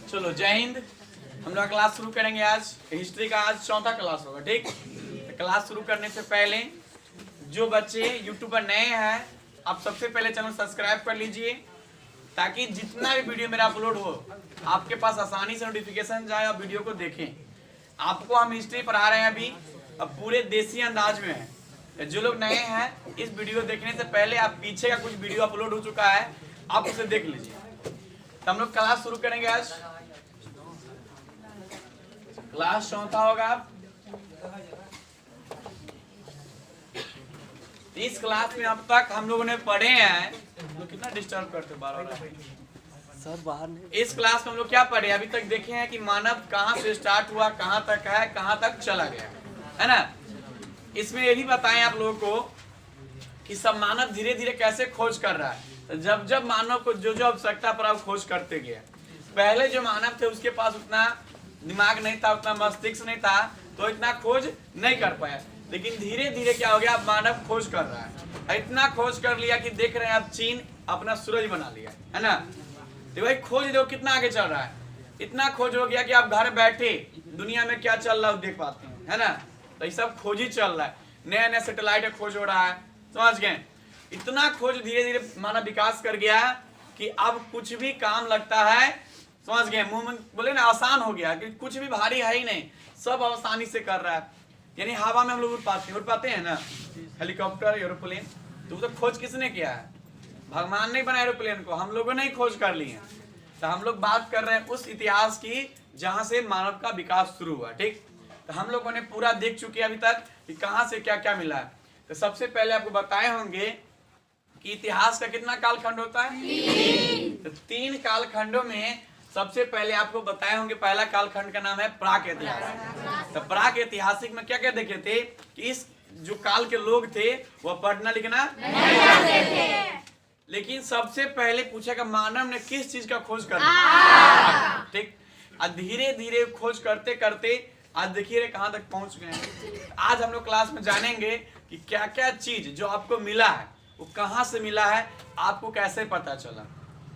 चलो जय हिंद। हम लोग क्लास शुरू करेंगे। आज हिस्ट्री का आज चौथा क्लास होगा। ठीक, तो क्लास शुरू करने से पहले जो बच्चे यूट्यूब पर नए हैं, आप सबसे पहले चैनल सब्सक्राइब कर लीजिए, ताकि जितना भी वीडियो मेरा अपलोड हो आपके पास आसानी से नोटिफिकेशन जाए और वीडियो को देखें। आपको हम हिस्ट्री पढ़ा रहे हैं अभी, अब पूरे देसी अंदाज में है। जो लोग नए हैं, इस वीडियो देखने से पहले आप पीछे का कुछ वीडियो अपलोड हो चुका है, आप उसे देख लीजिए। तो हम लोग क्लास शुरू करेंगे। आज क्लास चौथा होगा। आप इस क्लास में अब तक हम लोगों ने पढ़े हैं, तो कितना डिस्टर्ब करते बार सर बाहर नहीं। इस क्लास में हम लोग क्या पढ़े अभी तक देखे हैं कि मानव कहाँ से स्टार्ट हुआ, कहाँ तक है, कहाँ तक चला गया, है ना। इसमें ये भी बताएं आप लोगों को कि सब मानव धीरे धीरे कैसे खोज कर रहा है। तो जब जब मानव को जो जो आवश्यकता पड़ा वो खोज करते गए। पहले जो मानव थे उसके पास उतना दिमाग नहीं था, उतना मस्तिष्क नहीं था, तो इतना खोज नहीं कर पाया। लेकिन धीरे धीरे क्या हो गया, अब मानव खोज कर रहा है। इतना खोज कर लिया कि देख रहे हैं अब चीन अपना सूरज बना लिया, है ना। तो भाई खोज देखो कितना आगे चल रहा है। इतना खोज हो गया कि आप घर बैठे दुनिया में क्या चल रहा है देख पाते हैं, है ना। तो ये सब खोज ही चल रहा है। नया नया सैटेलाइट खोज हो रहा है, समझ गए। इतना खोज धीरे धीरे मानव विकास कर गया कि अब कुछ भी काम लगता है, समझ गए, मुंह में बोले ना, आसान हो गया कि कुछ भी भारी है ही नहीं, सब आसानी से कर रहा है। यानी हवा में हम लोग उड़ पाते हैं ना, हेलीकॉप्टर, एरोप्लेन, तो खोज किसने किया है? भगवान ने बनाया एरोप्लेन को, हम लोगों ने ही खोज कर ली है। तो हम लोग बात कर रहे हैं उस इतिहास की जहां से मानव का विकास शुरू हुआ। ठीक, तो हम लोगों ने पूरा देख चुके हैं अभी तक कि कहां से क्या क्या मिला है। तो सबसे पहले आपको बताए होंगे कि इतिहास का कितना कालखंड होता है? 3। तो 3 कालखंडों में सबसे पहले आपको बताए होंगे पहला कालखंड का नाम है प्राक ऐतिहासिक। तो प्राक ऐतिहासिक में क्या क्या देखे थे कि इस जो काल के लोग थे वह पढ़ना लिखना नहीं जानते थे। लेकिन सबसे पहले पूछेगा मानव ने किस चीज का खोज कर लिया। ठीक, और धीरे धीरे खोज करते करते आज देखिए कहां तक पहुंच गए। आज हम लोग क्लास में जानेंगे कि क्या क्या चीज जो आपको मिला है वो कहां से मिला है, आपको कैसे पता चला।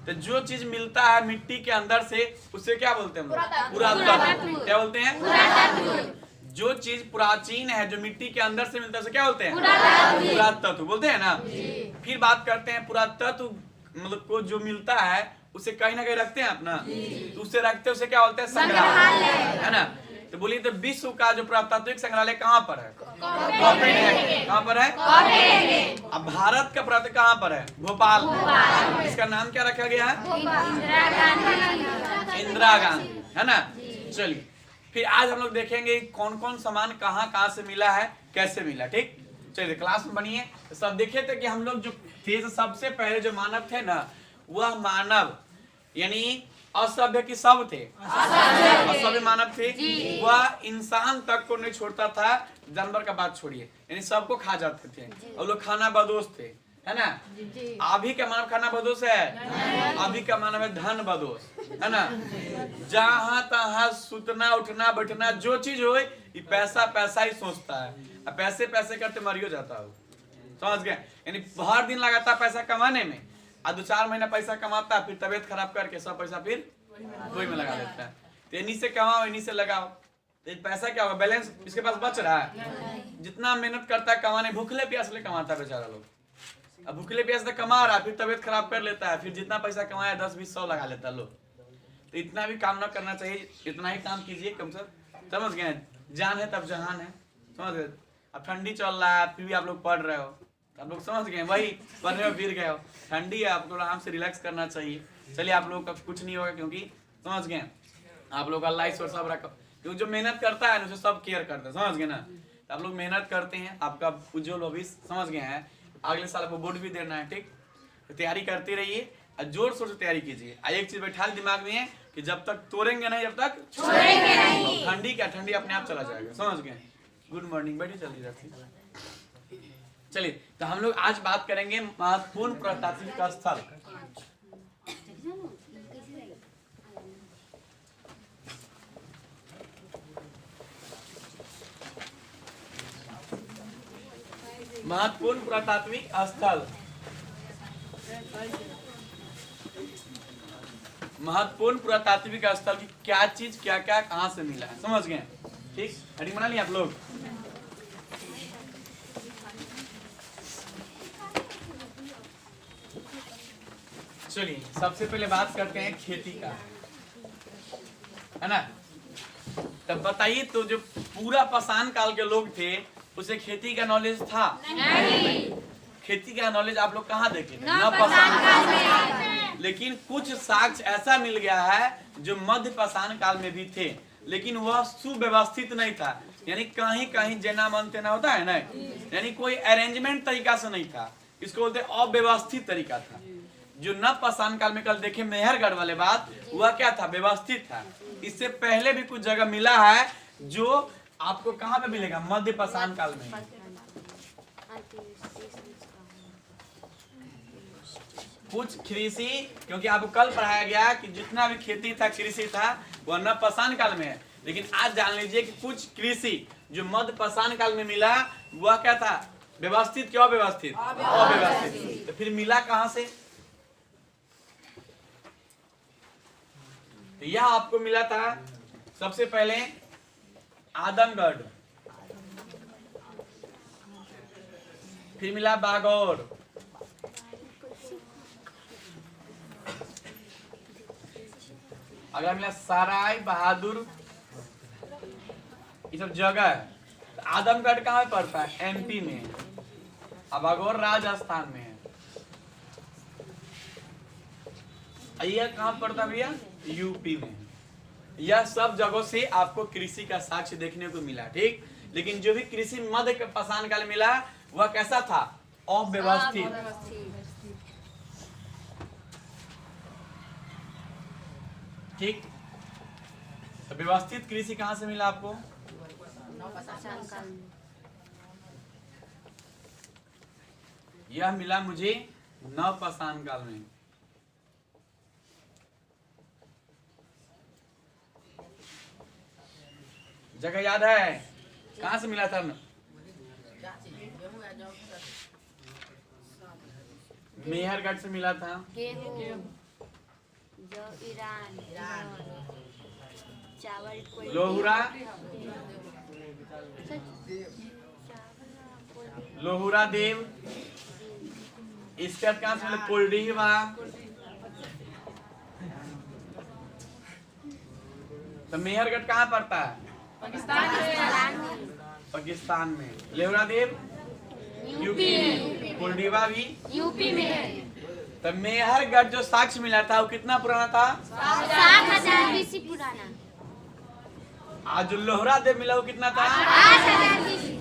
तो जो चीज मिलता है मिट्टी के अंदर से उसे क्या बोलते हैं हम लोग? पुरातत्व। क्या बोलते हैं? जो चीज प्राचीन है, जो मिट्टी के अंदर से मिलता है उसे क्या बोलते हैं? पुरातत्व बोलते हैं ना। फिर बात करते हैं पुरातत्व मतलब को जो मिलता है उसे कहीं ना कहीं रखते हैं अपना, तो उसे रखते हैं, उसे क्या बोलते हैं? संग्रहालय, है ना। तो बोलिए तो विश्व का जो पुरातात्विक संग्रहालय कहाँ पर है? कहाँ पर है? अब भारत का पुरातत्व कहाँ पर है? भोपाल। इसका नाम क्या रखा गया है? इंदिरा गांधी, है ना। चलिए फिर आज हम लोग देखेंगे कौन कौन सामान कहाँ कहाँ से मिला है, कैसे मिला। ठीक, चलिए क्लास में बनिए। सब देखे थे कि हम लोग जो थे सबसे पहले जो मानव थे ना, वह मानव यानी असभ्य की सब थे, असभ्य मानव थे। वह इंसान तक को नहीं छोड़ता था, जानवर का बात छोड़िए, यानी सबको खा जाते थे। और लोग खाना बदोश थे, है ना। अभी का मानव खाना बदोश है? अभी का मानव है धन बदोश, है ना। जहां तहां सुतना उठना बैठना जो चीज हो ये पैसा पैसा ही सोचता है, और पैसे पैसे करते मरियो जाता हो, समझ गए। यानी हर दिन लगाता पैसा कमाने में, और 2-4 महीना पैसा कमाता है, फिर तबियत खराब करके सब पैसा फिर वही में लगा देता है। तो इन्हीं से कमाओ, इन्हीं से लगाओ। तो पैसा क्या होगा? बैलेंस इसके पास बच रहा है। जितना मेहनत करता है कमाने, भूखले प्यासले कमाता है बेचारा लोग। अब भूखले प्यासले कमा रहा है, फिर तबियत खराब कर लेता है, फिर जितना पैसा कमाया 10-20-100 लगा लेता है लोग। तो इतना भी काम ना करना चाहिए, इतना ही काम कीजिए कम से कम, समझ गए। जान है तब जहान है, समझ गए। अब ठंडी चल रहा है फिर भी आप लोग पढ़ रहे हो, आप लोग समझ गए, वही पढ़ने में गिर गए हो। ठंडी है, आपको आराम से रिलैक्स करना चाहिए। चलिए आप लोगों का कुछ नहीं होगा, क्योंकि समझ गए आप लोग अल्लाह ईश्वर सब रखो, क्योंकि जो मेहनत करता है ना उसे सब केयर करता है, समझ गए ना। तो आप लोग मेहनत करते हैं, आपका उज्जवल भविष्य, समझ गए हैं। अगले साल आपको बोर्ड भी देना है, ठीक। तो तैयारी करते रहिए और जोर शोर से तैयारी कीजिए। एक चीज बैठा दिमाग में है कि जब तक तोड़ेंगे नहीं जब तक छोड़ेंगे नहीं। ठंडी क्या, ठंडी अपने आप चला जाएगा, समझ गए। गुड मॉर्निंग, बैठी चलिए रहती। चलिए तो हम लोग आज बात करेंगे महत्वपूर्ण पुरातात्विक स्थल। महत्वपूर्ण पुरातात्विक स्थल महत्वपूर्ण पुरातात्विक स्थल की क्या चीज क्या क्या कहां से मिला है, समझ गए? ठीक, हेडिंग बना लिया आप लोग? चलिए सबसे पहले बात करते हैं खेती का, है ना? तब बताइए, तो जो पूरा पाषाण काल के लोग थे उसे खेती का नॉलेज था? नहीं। खेती का नॉलेज आप लोग कहाँ देखे थे? न पाषाण काल में। लेकिन कुछ साक्ष्य ऐसा मिल गया है जो मध्य पाषाण काल में भी थे, लेकिन वह सुव्यवस्थित नहीं था। यानी कहीं कहीं जेना मन तेना होता है ना, यानी कोई अरेंजमेंट तरीका से नहीं था, इसको बोलते अव्यवस्थित तरीका था। जो न पाषाण काल में कल देखे मेहरगढ़ वाले बात, वह क्या था? व्यवस्थित था। इससे पहले भी कुछ जगह मिला है जो आपको कहाँ पे मिलेगा? मध्य पाषाण काल में। कुछ कृषि, क्योंकि आपको कल पढ़ाया गया कि जितना भी खेती था, कृषि था, वह न पाषाण काल में है। लेकिन आज जान लीजिए कि कुछ कृषि जो मध्य पाषाण काल में मिला, वह क्या था? व्यवस्थित क्या अव्यवस्थित? अव्यवस्थित। तो फिर मिला कहां से? तो यह आपको मिला था सबसे पहले आदमगढ़, फिर मिला बागौर, अगला मिला सराय बहादुर, ये सब जगह है। तो आदमगढ़ कहाँ पड़ता है? एमपी में। अब बागौर राजस्थान में है। यह कहाँ पड़ता भैया? यूपी में। यह सब जगहों से आपको कृषि का साक्ष्य देखने को मिला, ठीक। लेकिन जो भी कृषि मध्य पाषाण काल मिला, वह कैसा था? अव्यवस्थित। ठीक। तो व्यवस्थित कृषि कहां से मिला आपको? यह मिला मुझे नव पाषाण काल में। जगह याद है? कहां से मिला था? मेहरगढ़ से मिला था। लोहुरा, लोहुरा देव, इसके बाद कहां से मिला? कोल्डीवा, तो मेहरगढ़ कहाँ पड़ता है? पाकिस्तान में। लोहुरा देव यूपी में, कोल्डीवा भी यूपी में। तो मेहरगढ़ जो साक्ष्य मिला था वो कितना पुराना था? 7000 बीसी पुराना। आज जो लोहुरा देव मिला वो कितना था? 8000 बीसी।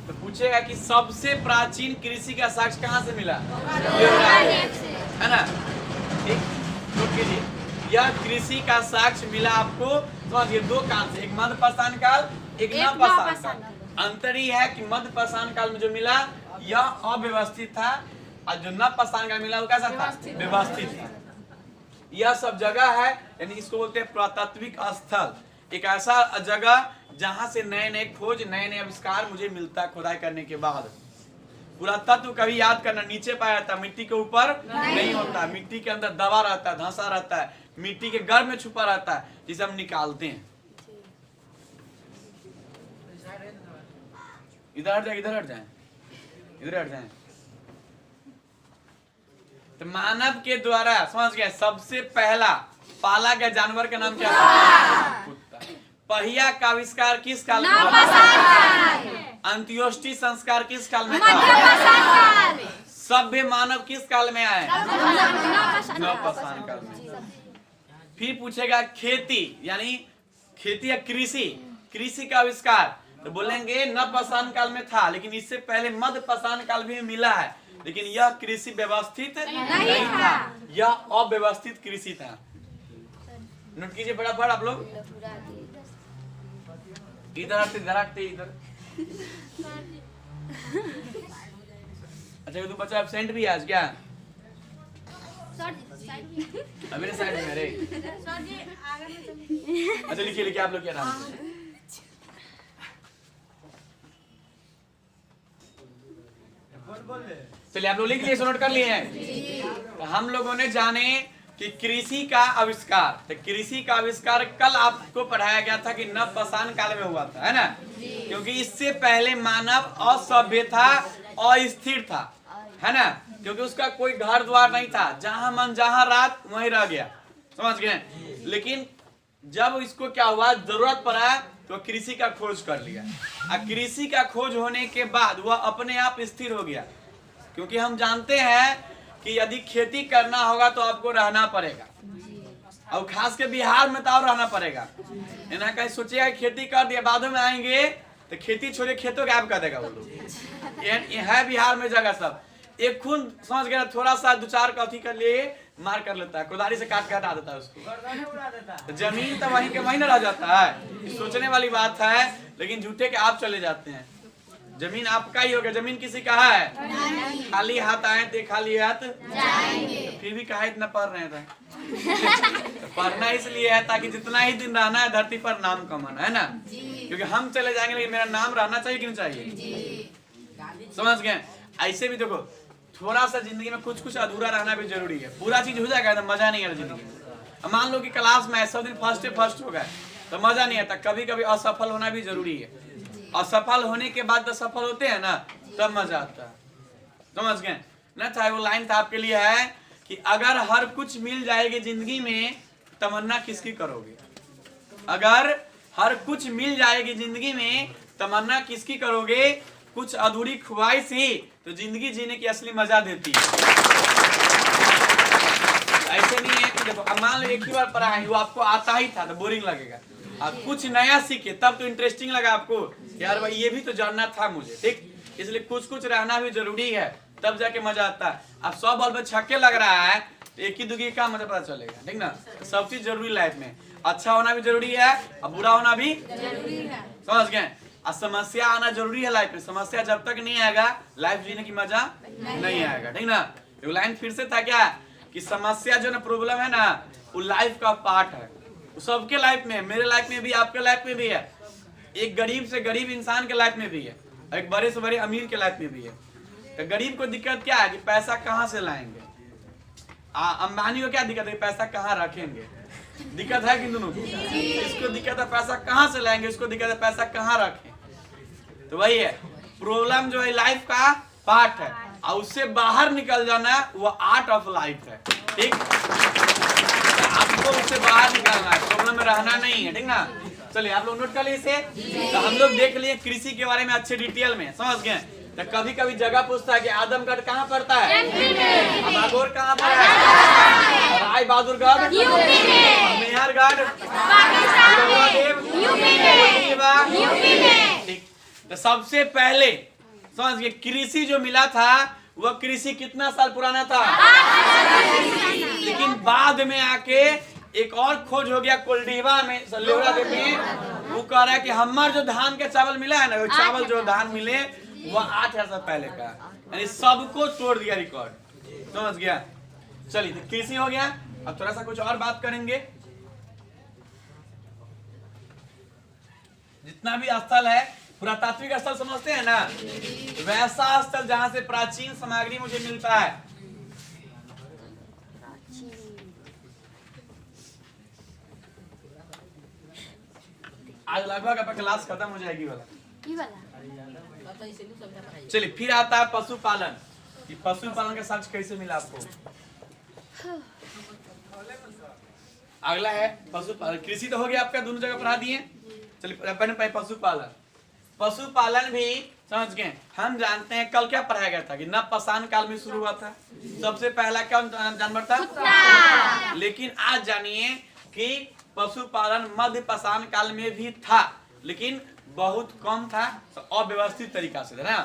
तो पूछेगा कि सबसे प्राचीन कृषि का साक्ष्य कहाँ से मिला? लोहुरा देव से, है ना? ठीक, नोट कीजिए, यह कृषि का साक्ष्य मिला आपको समझिए दो काल से, एक मध्य पाषाण काल, एक नव पाषाण काल। अंतर ही है कि मध्य पाषाण काल में जो मिला यह अव्यवस्थित था, और जो नव पाषाण काल मिला वो कैसा था? व्यवस्थित था। यह सब जगह है, यानी इसको बोलते हैं पुरातात्विक स्थल, एक ऐसा जगह जहां से नए नए खोज, नए नए आविष्कार मुझे मिलता है खुदाई करने के बाद। पुरातत्व कभी याद करना, नीचे पाया जाता, मिट्टी के ऊपर नहीं होता, मिट्टी के अंदर दबा रहता है, धंसा रहता है, मिट्टी के गर्भ में छुपा रहता है, जिसे हम निकालते हैं। इधर हट जाए, इधर हट जाए, इधर हट जाए। तो मानव के द्वारा, समझ गए, सबसे पहला पाला गया जानवर का नाम क्या था? कुत्ता। पहिया का आविष्कार किस काल में हुआ? अंत्योष्टि संस्कार किस काल में था? सभ्य मानव किस काल में आए? नव पाषाण काल में। फिर पूछेगा खेती, यानी खेती या कृषि, कृषि का आविष्कार, तो बोलेंगे नव पाषाण काल में था, लेकिन इससे पहले मध्य पाषाण काल में मिला है, लेकिन यह कृषि व्यवस्थित नहीं था, यह अव्यवस्थित कृषि था। नोट कीजिए फटाफट आप लोग। इधर आते, इधर आते, इधर। अच्छा, तू बच्चा एब्सेंट भी आज क्या? मेरे साइड में रे। अच्छा लिखिए, लिखिए आप लोग क्या नाम है? चलिए आप लोग लिख लिए, नोट कर लिए हैं। तो हम लोगों ने जाने कि कृषि का आविष्कार, तो कृषि का आविष्कार कल आपको पढ़ाया गया था कि नवपाषाण काल में हुआ था, है ना। क्योंकि इससे पहले मानव असभ्य था, अस्थिर था, है ना। क्योंकि उसका कोई घर द्वार नहीं था, जहां मन जहां रात वहीं रह गया, समझ गए। लेकिन जब इसको क्या हुआ, जरूरत पड़ा तो कृषि का खोज कर लिया। और कृषि का खोज होने के बाद वह अपने आप स्थिर हो गया। क्योंकि हम जानते हैं कि यदि खेती करना होगा तो आपको रहना पड़ेगा, और खास के बिहार में तो और रहना पड़ेगा। ना कहीं सोचिएगा खेती कर दिया बाद में आएंगे तो खेती छोड़े खेतों गायब कर देगा वो लोग। ये है बिहार में जगह सब, एक खून समझ गया, थोड़ा सा दो चार कथी कर लिए मार कर लेता है, कुदारी से काट के हटा देता है उसको, तो जमीन तो वहीं के वहीं न रह जाता है। सोचने वाली बात है, लेकिन झूठे के आप चले जाते हैं। जमीन आपका ही होगा, जमीन किसी का है? खाली हाथ आए थे खाली हाथ जाएंगे। तो फिर भी कहा इतना पढ़ रहे थे तो पढ़ना इसलिए है ताकि जितना ही दिन रहना है धरती पर नाम कमाना है ना। क्योंकि हम चले जाएंगे लेकिन मेरा नाम रहना चाहिए कि नहीं चाहिए, समझ गए। ऐसे भी देखो, थोड़ा सा जिंदगी में कुछ कुछ अधूरा रहना भी जरूरी है। पूरा चीज हो जाएगा तो मजा नहीं आता जिंदगी में। मान लो कि क्लास में सब दिन फर्स्ट हो गए तो मजा नहीं आता, कभी कभी असफल होना भी जरूरी है। असफल होने के बाद तो सफल होते हैं ना, तब मजा आता है, समझ गए ना। चाहे वो लाइन था आपके लिए है कि अगर हर कुछ मिल जाएगी जिंदगी में तमन्ना किसकी करोगे। अगर हर कुछ मिल जाएगी जिंदगी में तमन्ना किसकी करोगे। कुछ अधूरी ख्वाहिश ही तो जिंदगी जीने की असली मजा देती है। ऐसे नहीं है कि देखो, अब मान लो एक ही बार पढ़ा है, वो आपको आता ही था तो बोरिंग लगेगा। आप कुछ नया सीखे तब तो इंटरेस्टिंग लगा आपको, यार भाई ये भी तो जानना था मुझे, ठीक। इसलिए कुछ कुछ रहना भी जरूरी है, तब जाके मजा आता है। अब 100 बॉल पे छक्के लग रहा है तो एक ही दुगी का मजा पता चलेगा, ठीक ना। सब चीज जरूरी लाइफ में, अच्छा होना भी जरूरी है और बुरा होना भी जरूरी है, समझ गए। और समस्या आना जरूरी है लाइफ में, समस्या जब तक नहीं आएगा लाइफ जीने की मजा नहीं आएगा, ठीक ना। एक लाइन फिर से था क्या कि समस्या जो ना प्रॉब्लम है ना वो लाइफ का पार्ट है। सबके लाइफ में, मेरे लाइफ में भी, आपके लाइफ में भी है। एक गरीब से गरीब इंसान के लाइफ में भी है, एक बड़े से बड़े अमीर के लाइफ में भी है। तो गरीब को दिक्कत क्या है कि पैसा कहाँ से लाएंगे। अंबानी को क्या दिक्कत है, पैसा कहाँ रखेंगे, दिक्कत है कि दोनों को। इसको दिक्कत है पैसा कहाँ से लाएंगे, इसको दिक्कत है पैसा कहाँ रखें। तो वही है प्रॉब्लम जो है लाइफ का पार्ट है, और उससे बाहर निकल जाना वो आर्ट ऑफ लाइफ है, ठीक। आपको उससे बाहर निकलना है, प्रॉब्लम में रहना नहीं है, ठीक ना। चलिए आप लोग नोट कर लीजिए। तो हम लोग देख लिए कृषि के बारे में अच्छे डिटेल में, समझ गए। तो कभी कभी जगह पूछता है कि आदमगढ़ कहाँ पड़ता है, नागौर कहाँ पर है, राय बहादुरगढ़, मेहरगढ़, ठीक। तो सबसे पहले समझ गए कृषि जो मिला था वह कृषि कितना साल पुराना था, लेकिन बाद में आके एक और खोज हो गया कोल्डीवा में, लेवरा में। वो कह रहा है कि हमार जो धान के चावल मिला है ना, वो चावल जो धान मिले वह 8000 साल पहले का, यानी सबको तोड़ दिया रिकॉर्ड, समझ गया। चलिए तो कृषि हो गया। अब थोड़ा सा कुछ और बात करेंगे। जितना भी स्थल है पुरातात्विक स्थल समझते हैं ना, वैसा स्थल जहां से प्राचीन सामग्री मुझे मिलता है। आज लगभग आपका क्लास खत्म हो जाएगी वाला। चलिए फिर आता है पशुपालन। ये पशुपालन का शब्द कैसे मिला आपको। अगला है पशुपालन। कृषि तो हो गया आपका, दोनों जगह पढ़ा दिए। चलिए पशुपालन। पशुपालन भी समझ गए। हम जानते हैं कल क्या पढ़ाया गया था कि नवपाषाण काल में शुरू हुआ था। सबसे पहला क्या जानवर था, कुत्ता। लेकिन आज जानिए कि पशुपालन मध्य पाषाण काल में भी था, लेकिन बहुत कम था, अव्यवस्थित तरीका से, है ना।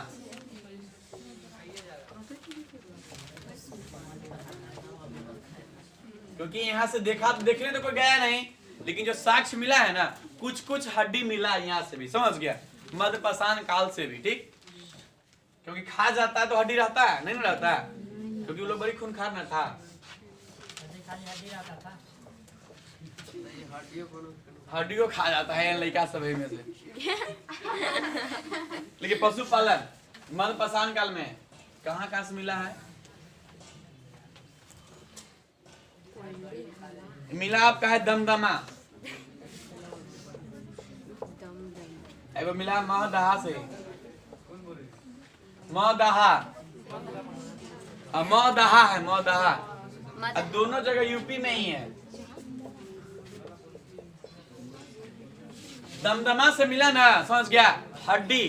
क्योंकि यहाँ से देखने तो कोई गया नहीं, लेकिन जो साक्ष्य मिला है ना, कुछ कुछ हड्डी मिला यहाँ से भी, समझ गया, मध्य पाषाण काल से भी, ठीक। क्योंकि खा जाता है तो हड्डी रहता है, नहीं रहता है, क्योंकि वो लोग बड़ी खूंखार न था। हड्डियों खा जाता है लड़का सभी में से। लेकिन पशुपालन मध्य पाषाण काल में कहाँ से मिला है। मिला आपका है दमदमा, एगो मिला महदहा से, महदहा, महदहा है महदहा, अब दोनों जगह यूपी में ही है। दमदमा से मिला ना, समझ गया, हड्डी,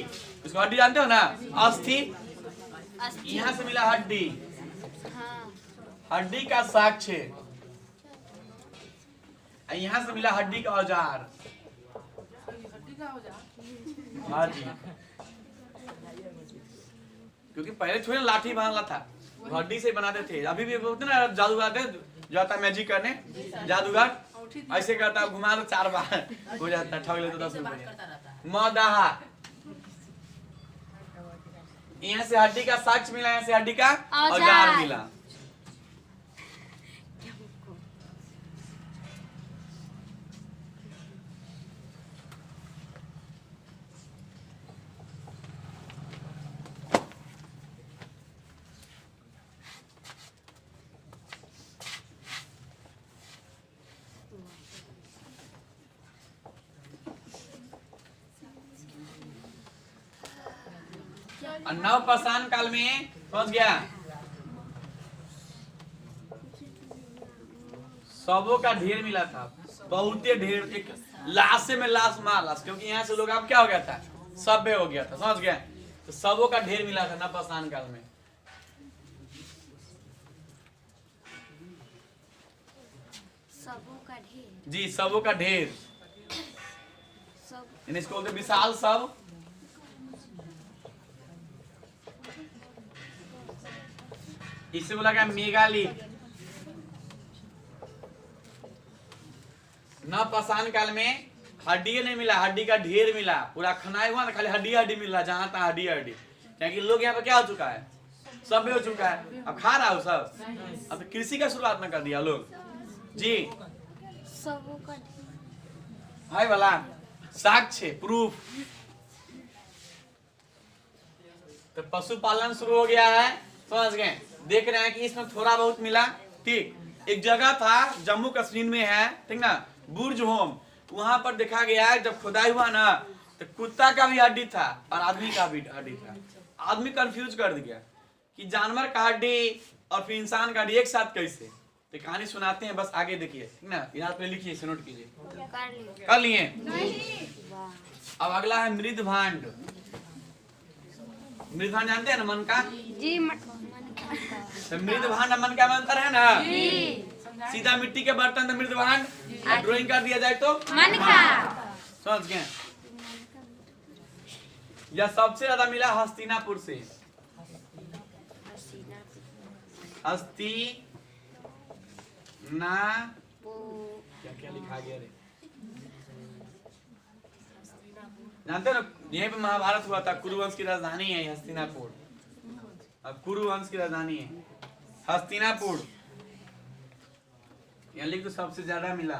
इसको हड्डी जानते हो ना, अस्थि, यहाँ से मिला हड्डी, हड्डी का साक्ष्य, यहाँ से मिला हड्डी का औजार। हाँ जी, क्योंकि पहले थोड़ी लाठी बना था, हड्डी से बनाते थे। अभी भी बोलते ना जादूगर जाता मैजिक करने, जादूगर ऐसे करता, घुमा तो 4 बार हो जाता, ठग लेते 10 रुपए। मदाहा, यहाँ से हड्डी का साक्ष्य मिला, यहाँ से हड्डी का औजार मिला। नवपाषाण काल में पहुंच गया, सबों का ढेर मिला था, बहुत ढेर, एक लाश में लाश मार, क्योंकि यहाँ से लोग अब क्या हो गया था, सभ्य हो गया था, समझ गया। तो सबों का ढेर मिला था नवपाषाण काल में। सबों का ढेर, जी सबों का ढेर, इसको बोलते विशाल सब। इससे बोला गया मेगालिथ। नवपाषाण काल में हड्डी नहीं मिला, हड्डी का ढेर मिला, पूरा खनाया हुआ ना, खाली हड्डी हड्डी मिल रहा, जहां तक हड्डी हड्डी, क्योंकि लोग यहाँ पे क्या हो चुका है, सब हो चुका है, अब खा रहा हो सब, अब तो कृषि का शुरुआत में कर दिया लोग। जी सबों का ढेर, हाय वाला साक्ष्य, प्रूफ। तो पशुपालन शुरू हो गया है, समझ गए। देख रहे हैं कि इसमें थोड़ा बहुत मिला, ठीक। एक जगह था जम्मू कश्मीर में है, ठीक ना, बुर्ज होम, वहां पर देखा गया जब खुदाई हुआ ना, तो कुत्ता का भी हड्डी था और आदमी का भी हड्डी था। आदमी कंफ्यूज कर दिया कि जानवर का हड्डी और फिर इंसान का हड्डी एक साथ कैसे। तो कहानी सुनाते हैं, बस आगे देखिए, ठीक ना, यहाँ पे लिखिए, इसे नोट कीजिए, कर लिए। अब अगला है मृदभांड। मृदभांड जानते हैं ना, मन का जी, तो मृदभांड मन का अंतर है ना, सीधा मिट्टी के बर्तन तो मृदभांड, ड्राइंग कर दिया जाए तो मन का। समझ गए। यह सबसे ज्यादा मिला हस्तिनापुर से, हस्ती ना क्या लिखा गया रे, जानते हो ना, यहीं पे महाभारत हुआ था, कुरुवंश की राजधानी है हस्तिनापुर, अब कुरुवंश की राजधानी है हस्तिनापुर। यहाँ लिख तो सबसे ज्यादा मिला,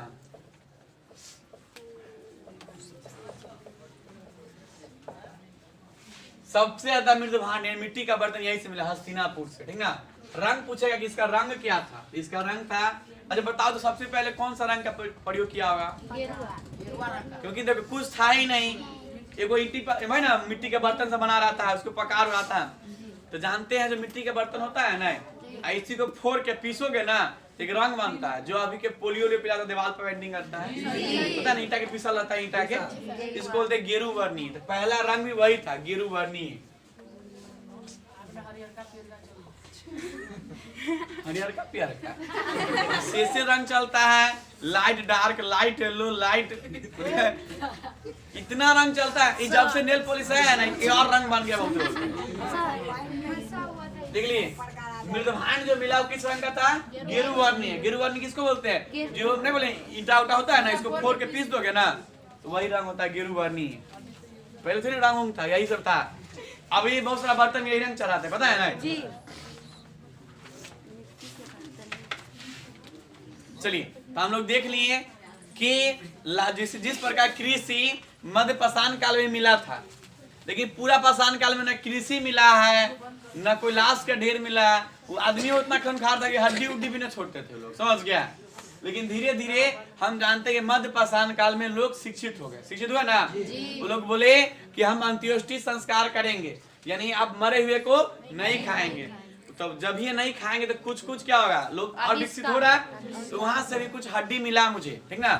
सबसे ज्यादा मृदभांड मिट्टी का बर्तन यहीं से मिला, हस्तिनापुर से, ठीक ना। रंग पूछेगा कि इसका रंग क्या था, इसका रंग था, अच्छा बताओ तो सबसे पहले कौन सा रंग का प्रयोग किया होगा, क्योंकि देखो कुछ था ही नहीं, एगो ईंटी पर ना मिट्टी के बर्तन से बना रहा था, उसको पका रहा था। तो जानते हैं जो मिट्टी का बर्तन होता है ना, इसी को फोड़ के पीसोगे ना, एक रंग बनता है, जो अभी के पोलियो ले पिलाता दीवार पर पेंटिंग करता है, पता नहीं, ईंटा के पीसल रहता है, ईंटा के, इसको बोलते हैं गेरू वर्णी। तो पहला रंग भी वही था, गेरू वर्णी। हरियर का प्यार का से रंग चलता है, light dark, light yellow, light, इतना रंग चलता है। जब से नेल पॉलिश है ना, एक और रंग बन गया देख लिए। मृदभांड जो मिला वो किस रंग का था, गेरू वर्णी। गेरू वर्णी किसको बोलते हैं, जो नहीं बोले ईंटा उटा होता है ना, इसको फोड़ के पीस दोगे ना, तो वही रंग होता है गेरू वर्णी। पहले थोड़ी रंग था, यही सब था। अभी बहुत सारा बर्तन यही रंग चढ़ाते, पता है ना जी। चलिए, तो हम लोग देख लिए कि जिस प्रकार कृषि मध्य पाषाण काल में मिला था, लेकिन पूरा पाषाण काल में न कृषि मिला है, न कोई लाश का ढेर मिला। वो आदमी उतना खूंखार था कि हड्डी उड्डी भी न छोड़ते थे लोग, समझ गया। लेकिन धीरे धीरे हम जानते हैं कि मध्य पाषाण काल में लोग शिक्षित हो गए, शिक्षित हुआ ना। वो लोग बोले कि हम अंत्योष्टि संस्कार करेंगे, यानी अब मरे हुए को नहीं खाएंगे। तो जब ये नहीं खाएंगे तो कुछ कुछ क्या होगा, लोग और विकसित हो रहा है। तो वहां से भी कुछ हड्डी मिला मुझे, ठीक ना।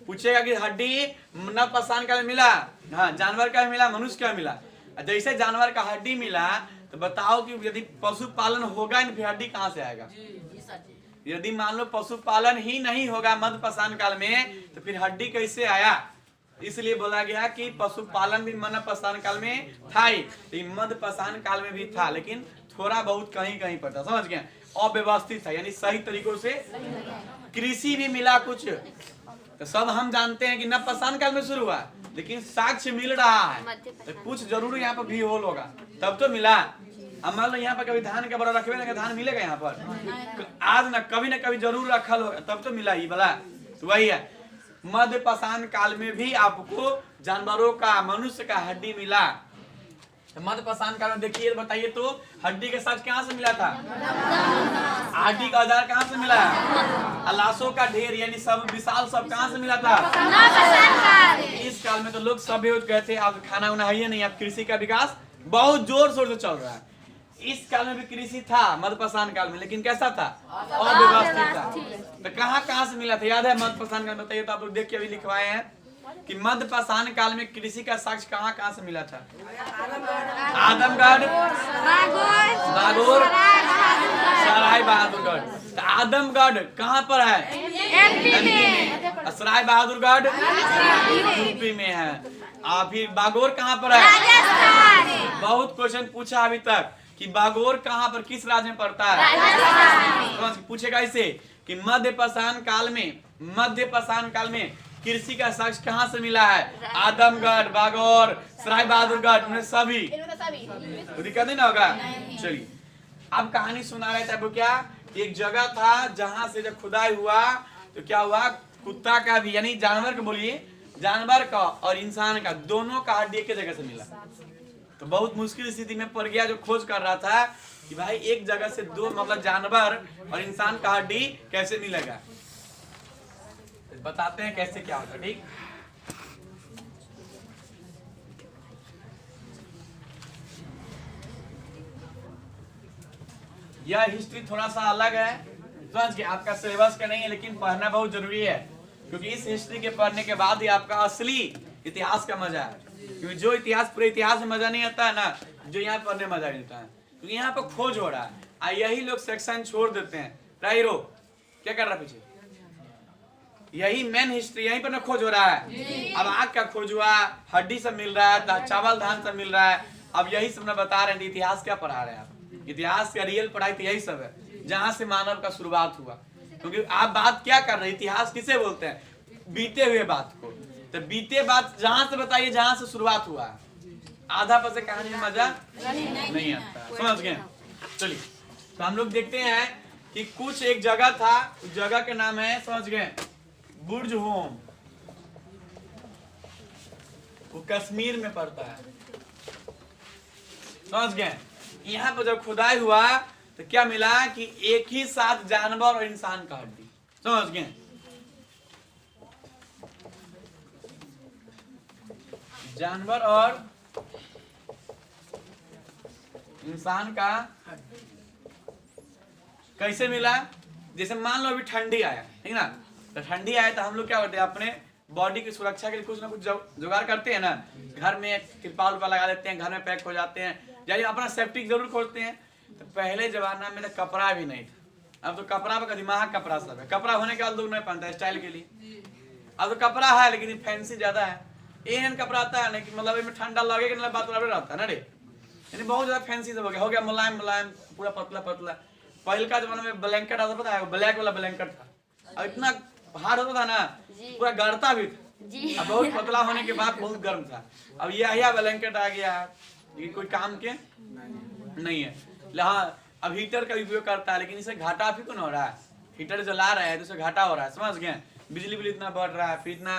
पूछेगा कि हड्डी नव पाषाण काल में मिला, हाँ जानवर का मिला, मनुष्य का मिला। जैसे जानवर का हड्डी मिला तो बताओ कि यदि पशुपालन होगा नहीं फिर हड्डी कहाँ से आएगा। यदि मान लो पशुपालन ही नहीं होगा मध्य पाषाण काल में तो फिर हड्डी कैसे आया। इसलिए बोला गया कि पशुपालन भी मध्य पाषाण काल में था ही, लेकिन मध्य पाषाण काल में भी था, लेकिन थोड़ा बहुत कहीं कहीं पर था, समझ गए। अव्यवस्थित था, यानी सही तरीकों से कृषि भी मिला कुछ। तो सब हम जानते हैं कि नव पाषाण काल में शुरू हुआ, लेकिन साक्ष्य मिल रहा है तो कुछ जरूर यहाँ पर भी होल होगा तब तो मिला। अब मान लो यहाँ पर कभी धान का बड़ा रखबे ना, धान मिलेगा यहाँ पर आज ना कभी जरूर रखल होगा तब तो मिला ही भला। तो वही है, मध्य पाषाण काल में भी आपको जानवरों का, मनुष्य का हड्डी मिला। तो मध्य पाषाण काल में देखिए, बताइए तो हड्डी के साथ कहाँ से मिला था, हड्डी का औजार कहाँ से मिला, लाशों का ढेर यानी सब विशाल सब कहाँ से मिला था। इस काल में तो लोग सब कहते अब खाना उना है नहीं, अब कृषि का विकास बहुत जोर शोर से चल रहा है। इस काल में भी कृषि था मध्य पाषाण काल में, लेकिन कैसा था, अव्यवस्थित था। तो कहाँ से मिला था, याद है मध्य पाषाण काल? बताइए तो आप लोग देख के अभी लिखवाए हैं कि मध्य पाषाण काल में कृषि का साक्ष्य कहाँ से मिला था। आदमगढ़, बागोर, सराय बहादुरगढ़। तो आदमगढ़ कहाँ पर है, एमपी में। सराय बहादुरगढ़ यूपी में है। फिर बागोर कहाँ पर है, बहुत क्वेश्चन पूछा अभी तक कि बागोर कहाँ पर, किस राज्य में पड़ता है। पूछेगा इसे कि मध्य पाषाण काल में कृषि का साक्ष्य कहाँ से मिला है, आदमगढ़, बागोर, सराय बहादुरगढ़, उन्हें सभी तो दिक्कत नहीं ना होगा। चलिए अब कहानी सुना रहे थे। वो क्या, एक जगह था जहां से जब खुदाई हुआ तो क्या हुआ, कुत्ता का भी यानी जानवर का, बोलिए जानवर का और इंसान का दोनों का हड्डी एक जगह से मिला। तो बहुत मुश्किल स्थिति में पड़ गया जो खोज कर रहा था कि भाई एक जगह से दो मतलब जानवर और इंसान का हड्डी कैसे मिलेगा। बताते हैं कैसे क्या होगा, ठीक। यह हिस्ट्री थोड़ा सा अलग है, समझ के आपका सिलेबस का नहीं है, लेकिन पढ़ना बहुत जरूरी है क्योंकि इस हिस्ट्री के पढ़ने के बाद ही आपका असली इतिहास का मजा है। क्योंकि जो इतिहास, पूरे इतिहास में मजा नहीं आता है ना, जो यहाँ पढ़ने मजा मिलता है, क्योंकि यहाँ पर खोज हो रहा है। यही लोग सेक्शन छोड़ देते हैं। राइरो क्या कर रहा है पीछे, यही मेन हिस्ट्री, यहीं पर ना खोज हो रहा है। अब आग का खोज हुआ, हड्डी सब मिल रहा है, चावल धान सब मिल रहा है। अब यही सब ना बता रहे हैं। इतिहास क्या पढ़ा रहे हैं आप, इतिहास का रियल पढ़ाई तो यही सब है जहाँ से मानव का शुरुआत हुआ। क्योंकि आप बात क्या कर रहे हैं, इतिहास किसे बोलते हैं, बीते हुए बात को। तो बीते बात जहाँ से बताइए जहाँ से शुरुआत हुआ है, आधा पर से कहानी में मजा नहीं आता, समझ गए। चलिए तो हम लोग देखते हैं कि कुछ एक जगह था, उस जगह के नाम है, समझ गए, बुर्ज होम। वो कश्मीर में पड़ता है, समझ गए। यहाँ पर जब खुदाई हुआ तो क्या मिला कि एक ही साथ जानवर और इंसान का हड्डी, समझ गए। जानवर और इंसान का कैसे मिला, जैसे मान लो अभी ठंडी आया, ठीक ना, तो ठंडी आया तो हम लोग क्या करते हैं, अपने बॉडी की सुरक्षा के लिए कुछ ना कुछ जुगाड़ करते हैं ना। घर में तिरपाल उरपाल लगा लेते हैं, घर में पैक हो जाते हैं, यानी अपना सेफ्टी जरूर खोलते हैं। तो पहले जमाना में तो कपड़ा भी नहीं था, अब तो कपड़ा पर दिमाग कपड़ा सब है। कपड़ा होने के बाद लोग नहीं पहनता है स्टाइल के लिए। अब तो कपड़ा है लेकिन फैंसी ज्यादा है। एहन कपड़ा आता है ना कि मतलब इसमें ठंडा लगे कि बात बराबर रहता है ना रे, यानी बहुत ज्यादा फैंसी सब हो गया मुलायम मुलायम, पूरा पतला पतला। पहले का जमाना में ब्लैंकेट आता, पता है, ब्लैक वाला ब्लैंकेट था, और इतना हार्ड होता था ना, पूरा गड़ता भी था। अब बहुत पतला होने के बाद बहुत गर्म था। अब यह ब्लैंकेट आ गया है, लेकिन कोई काम के नहीं है। हाँ, अब हीटर का उपयोग करता है, लेकिन इसे घाटा भी क्यों हो रहा है, हीटर जला रहा है तो इसे घाटा हो रहा है, समझ गए। बिजली बिल इतना बढ़ रहा है, फिर इतना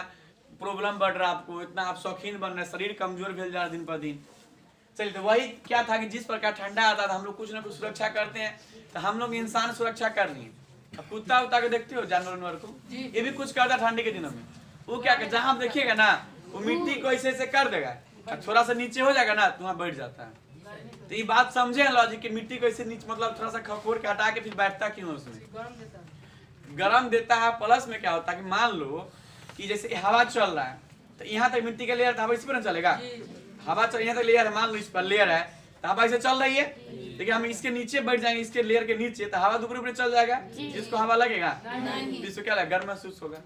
प्रॉब्लम बढ़ रहा है आपको, इतना आप शौकीन बन रहे हैं, शरीर कमजोर भेज जा रहा है दिन पर दिन। चलिए तो वही क्या था कि जिस प्रकार ठंडा आता था हम लोग कुछ ना कुछ सुरक्षा करते हैं, तो हम लोग इंसान सुरक्षा कर लिए, अब कुत्ता उता के देखते हो जानवर उनवर को, ये भी कुछ करता ठंडी के दिनों में। वो क्या कर, जहाँ आप देखिएगा ना वो मिट्टी को ऐसे ऐसे कर देगा, थोड़ा सा नीचे हो जाएगा ना तो वहाँ बैठ जाता है। तो ये बात समझे लॉजिक कि मिट्टी को ऐसे नीचे मतलब थोड़ा सा खकोर के हटा के फिर बैठता क्यों है उसमें? गरम देता है। प्लस में क्या होता है कि मान लो कि जैसे हवा चल रहा है तो यहाँ तक मिट्टी का लेयर, हवा इस पर चलेगा, हवा चल यहाँ तक लेयर है, मान लो इस पर लेयर है तो हवा ऐसे चल रही है, लेकिन हम इसके नीचे बैठ जाएंगे, इसके लेयर के नीचे, तो हवा ऊपर ऊपर चल जाएगा, जिसको हवा लगेगा इसको क्या लगेगा, गर्म महसूस होगा।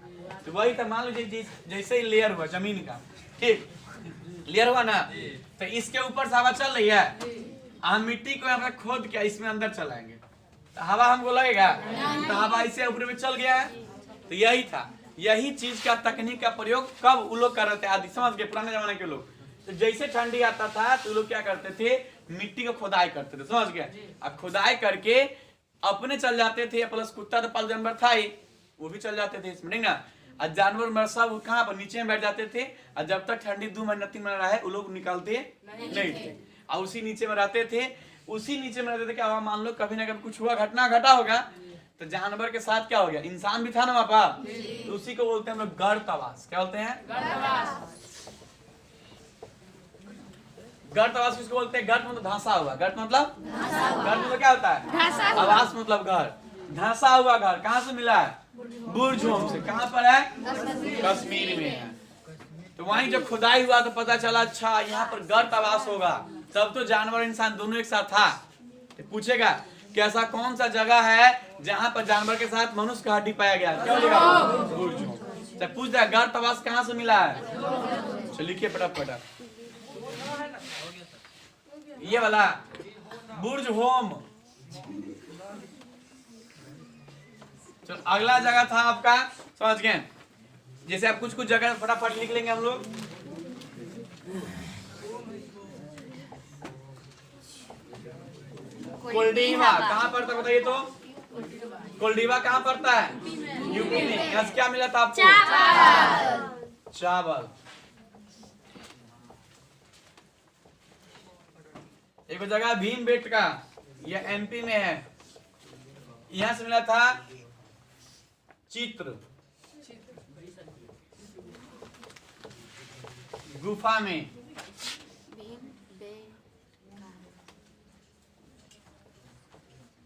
तो वही तो मान लो जैसे ही लेयर हुआ जमीन का, ठीक लेयर हुआ ना, तो इसके ऊपर से हवा चल रही है, हम मिट्टी को यहाँ पे खोद के इसमें अंदर चलाएंगे तो हवा हमको लगेगा, तो हवा इसे ऊपर में चल गया है। तो यही था, यही चीज का तकनीक का प्रयोग कब वो लोग कर रहे थे आदि, समझ गए पुराने जमाने के लोग। तो जैसे ठंडी आता था तो लोग क्या करते थे, मिट्टी को खुदाई करते थे, समझ गए। अब खुदाई करके अपने चल जाते थे, प्लस कुत्ता तो पाल जानवर था ही, वो भी चल जाते थे इसमें, नहीं ना। और जानवर सब कहाँ पर नीचे में बैठ जाते थे, और जब तक ठंडी 2 महीना 3 महीना रहे वो लोग निकलते नहीं थे, और उसी नीचे में रहते थे। उसी नीचे में रहते थे, क्या हुआ मान लो कभी ना कभी कुछ हुआ, घटना घटा होगा, तो जानवर के साथ क्या हो गया, इंसान भी था ना वहां पर, तो उसी को बोलते हैं हम लोग गर्तवास। क्या बोलते हैं? गर्तवास किसको बोलते हैं? गर्त मतलब धंसा हुआ, गर्त मतलब गर्त मतलब क्या होता है? आवास मतलब घर, धंसा हुआ घर। कहाँ से मिला है? बुर्ज होम से। कहाँ पर है? कश्मीर में है। तो वहीं जब खुदाई हुआ तो पता चला अच्छा यहाँ पर गर्त आवास होगा। तब तो जानवर इंसान दोनों एक साथ था। तो पूछेगा कि ऐसा कौन सा जगह है जहाँ पर जानवर के साथ मनुष्य का हड्डी पाया गया? क्या बोलेगा? बुर्ज होम। तो पूछ रहा गर्त आवास कहाँ से मिला है? तो लिखिए फटाफट, ये वाला बुर्ज होम। तो अगला जगह था आपका, समझ गए, जैसे आप कुछ कुछ जगह फटाफट लिख लेंगे हम लोग। कोल्डीवा कहाँ पड़ता है बताइए तो? कोल्डीवा कहाँ पड़ता है? यूपी में। यहाँ से क्या मिला था आपको? चावल। एक जगह भीमबेटका, यह एमपी में है, यहां से मिला था चित्र, गुफा में।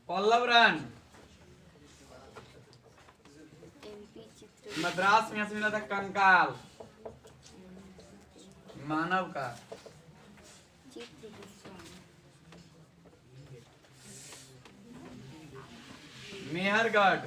पल्लवरन मद्रास में, यहां से मिला था कंकाल मानव का। मेहरगढ़,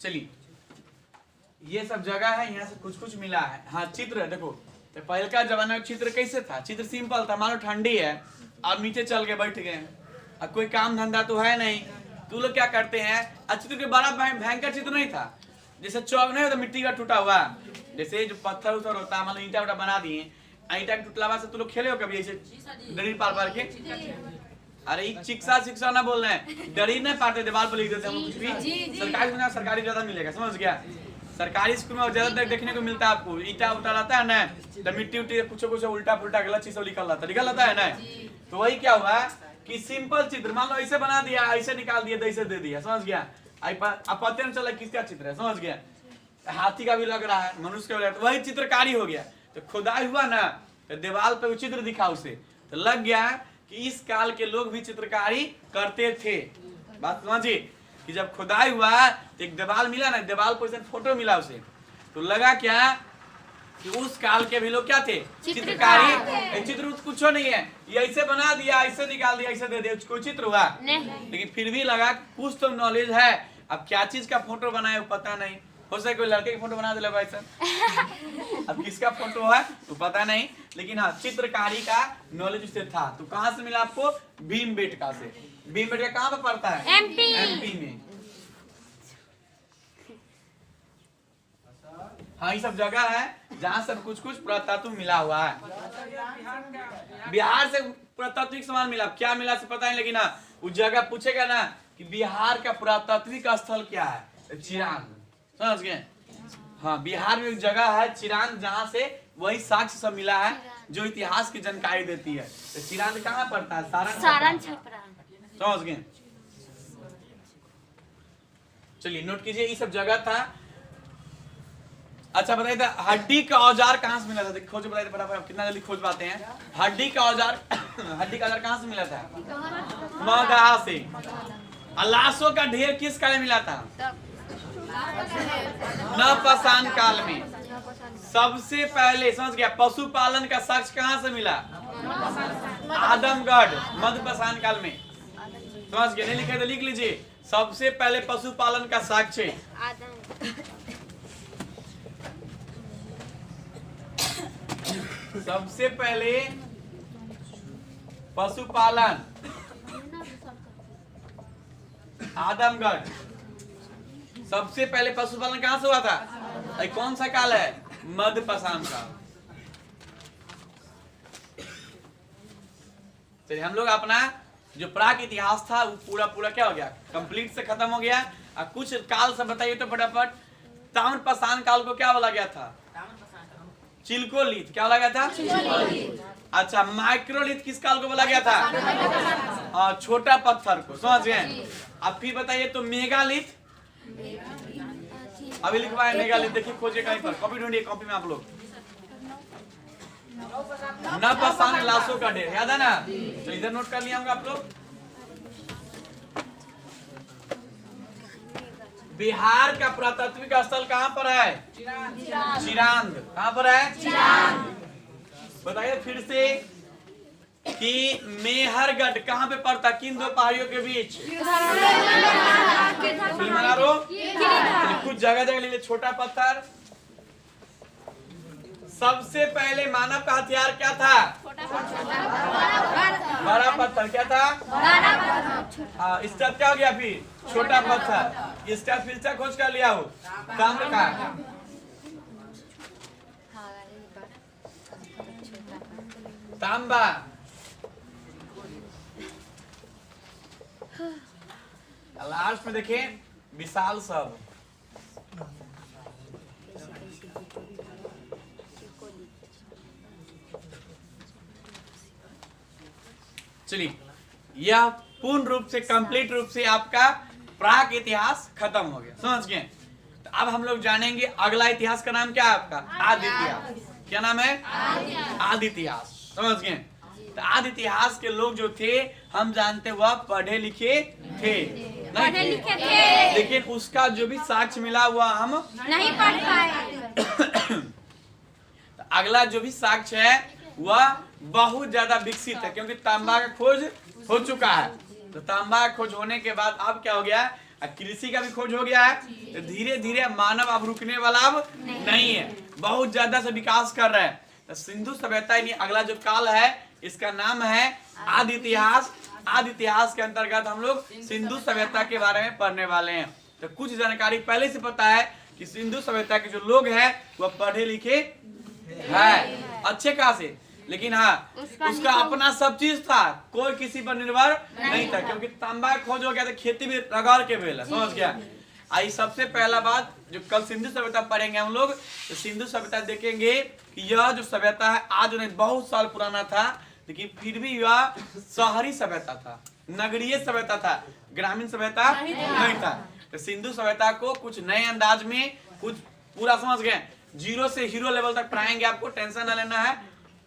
चलिए ये सब जगह है, यहाँ से कुछ कुछ मिला है। हाँ चित्र देखो, तो पहले का जमाना में चित्र कैसे था? चित्र सिंपल था, मान लो ठंडी है आप नीचे चल के बैठ गए, अब कोई काम धंधा तो है नहीं, तो लोग क्या करते हैं, चित्र के बड़ा भयंकर चित्र नहीं था, जैसे चौक नहीं होता मिट्टी का टूटा हुआ, जैसे जो पत्थर उथर होता है, मान लो ईंटा उटा बना दिए, ईंटा टूटला से तो लोग खेले हो कभी ऐसे दरी पार पार के? अरे शिक्षा ना बोल रहे हैं, दरी नहीं पाते, दीवार पर लिख देते हम कुछ भी। सरकारी में सरकारी ज्यादा मिलेगा, समझ गया। सरकारी स्कूल में ज्यादा देखने को मिलता है आपको, ईटा उठा रहता है ना, तो मिट्टी उट्टी कुछ कुछ उल्टा पुल्टा गलत चीज सब निकल रहता है ना। तो वही क्या हुआ कि सिंपल चित्र मान लो ऐसे बना दिया, ऐसे निकाल दिया, ऐसे दे दिया, समझ गया। अब पता नहीं चला किसका चित्र है, समझ गया। हाथी का भी लग रहा है, मनुष्य का भी लग रहा है, वही चित्रकारी हो गया। तो खुदाई हुआ ना, तो दीवार पे चित्र दिखा उसे, तो लग गया कि इस काल के लोग भी चित्रकारी करते थे। बात समझिए कि जब खुदाई हुआ तो एक दीवार मिला ना, दीवार पर फोटो मिला उसे, तो लगा क्या कि उस काल के भी लोग क्या थे? चित्रकारी। चित्र कुछ नहीं है, ये ऐसे बना दिया, ऐसे निकाल दिया, ऐसे दे दिया, कोई चित्र हुआ? लेकिन फिर भी लगा कुछ तो नॉलेज है। अब क्या चीज का फोटो बनाए वो पता नहीं, हो सके कोई लड़के की फोटो बना दिला भाई सर, अब किसका फोटो है वो पता नहीं, लेकिन हाँ चित्रकारी का नॉलेज उससे था। तो कहाँ से मिला आपको? भीमबेटका से। भीमबेटका कहाँ पे पड़ता है? एमपी में। हाँ ये सब जगह है जहाँ सब कुछ कुछ पुरातत्व मिला हुआ है। बिहार से पुरातात्विक सामान मिला, क्या मिला से पता नहीं, लेकिन हाँ उस जगह पूछेगा ना कि बिहार का पुरातात्विक स्थल क्या है, चिरांद, समझ गए। हाँ बिहार में एक जगह है चिरांद जहाँ से वही साक्ष्य सब मिला है जो इतिहास की जानकारी देती है। तो चिरांद कहाँ पड़ता है? सारण छपरा। समझ गए। चलिए नोट कीजिए, ये सब जगह था। अच्छा बताइए था हड्डी का औजार कहाँ से मिला था? खोज बताइए फटाफट, कितना जल्दी खोज पाते हैं। हड्डी का औजार हड्डी का औजार कहाँ से मिला था? मगहा से। लाशों का ढेर किस काल में मिला था? नवपाषाण काल में। सबसे पहले समझ गया पशुपालन का साक्ष्य कहाँ से मिला? आदमगढ़, मध्यपाषाण काल में। समझ गए? नहीं लिखे तो लिख लीजिए, सबसे पहले पशुपालन का साक्ष्य सबसे पहले पशुपालन आदमगढ़। सबसे पहले पशुपालन कहां से हुआ था? कौन सा काल है? मध्यपाषाण काल। चलिए हम लोग अपना जो प्राक इतिहास था वो पूरा क्या हो गया? कंप्लीट से खत्म हो गया। और कुछ काल से बताइए तो फटाफट। ताम्रपाषाण काल को क्या बोला गया था? चिल्कोलिथ। क्या बोला गया था? अच्छा माइक्रोलिथ किस काल को बोला गया था? छोटा पत्थर को। समझ गए? अब फिर बताइए तो मेगालिथ। अभी लिखवाए मेगालिथ, देखिए खोजिए कहीं पर, कॉपी ढूंढिए कॉपी में आप लोग। नवपाषाण लाशों का ढेर, याद है ना? तो इधर नोट कर लिया होगा आप लोग। बिहार का पुरातात्विक स्थल कहाँ पर है? चिरांद। कहाँ पर है? बताइए फिर से कि मेहरगढ़ कहाँ पे पड़ता? किन दो पहाड़ियों के बीच? कुछ जगह जगह ले, छोटा पत्थर। सबसे पहले मानव का हथियार क्या था? बड़ा पत्थर। क्या था? इसका क्या हो गया? फिर छोटा पत्थर। इसका फिर से खोज कर लिया हो ताम्र का। तांबा। लास्ट में देखें विशाल सब। चलिए यह पूर्ण रूप से कंप्लीट रूप से आपका प्राक इतिहास खत्म हो गया। समझ गए? तो अब हम लोग जानेंगे अगला इतिहास का नाम क्या है आपका? आदि इतिहास। क्या नाम है? आदि इतिहास। समझ गए? तो आदि इतिहास के लोग जो थे हम जानते वह पढ़े लिखे थे, नहीं थे, लेकिन उसका जो भी साक्ष्य मिला हुआ हम नहीं पढ़ पाए। अगला जो भी साक्ष्य है वह बहुत ज्यादा विकसित है, क्योंकि तांबा का खोज हो चुका है। तो तांबा का खोज होने के बाद अब क्या हो गया? कृषि का भी खोज हो गया है। तो धीरे धीरे मानव अब रुकने वाला अब नहीं है, बहुत ज्यादा से विकास कर रहा है। तो सिंधु सभ्यता अगला जो काल है इसका नाम है आदि इतिहास। आदि इतिहास के अंतर्गत हम लोग सिंधु सभ्यता के बारे में पढ़ने वाले हैं। तो कुछ जानकारी पहले से पता है कि सिंधु सभ्यता के जो लोग हैं वह पढ़े लिखे है अच्छे खासे, लेकिन हाँ उसका अपना सब चीज था, कोई किसी पर निर्भर नहीं था, क्योंकि तांबा खोज हो गया था, खेती भी रगड़ के भेला। समझ गया? आई सबसे पहला बात जो कल सिंधु सभ्यता पढ़ेंगे हम लोग, तो सिंधु सभ्यता देखेंगे कि यह जो सभ्यता है आज नहीं बहुत साल पुराना था, लेकिन फिर भी यह शहरी सभ्यता था, नगरीय सभ्यता था, ग्रामीण सभ्यता नहीं था। तो सिंधु सभ्यता को कुछ नए अंदाज में कुछ पूरा समझ गए, जीरो से हीरो लेवल तक पढ़ाएंगे आपको, टेंशन न लेना है,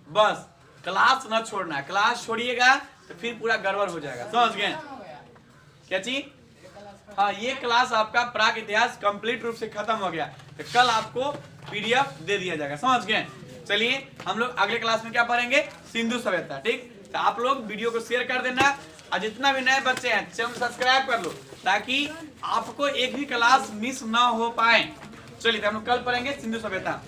बस क्लास न छोड़ना है। क्लास छोड़िएगा तो फिर पूरा गड़बड़ हो जाएगा। समझ गए? क्या चीज? हाँ ये क्लास आपका प्राक इतिहास कंप्लीट रूप से खत्म हो गया। तो कल आपको पीडीएफ दे दिया जाएगा। समझ गए? चलिए हम लोग अगले क्लास में क्या पढ़ेंगे? सिंधु सभ्यता। ठीक, तो आप लोग वीडियो को शेयर कर देना, और जितना भी नए बच्चे हैं चैनल सब्सक्राइब कर लो, ताकि आपको एक भी क्लास मिस ना हो पाए। चलिए हम लोग कल पढ़ेंगे सिंधु सभ्यता।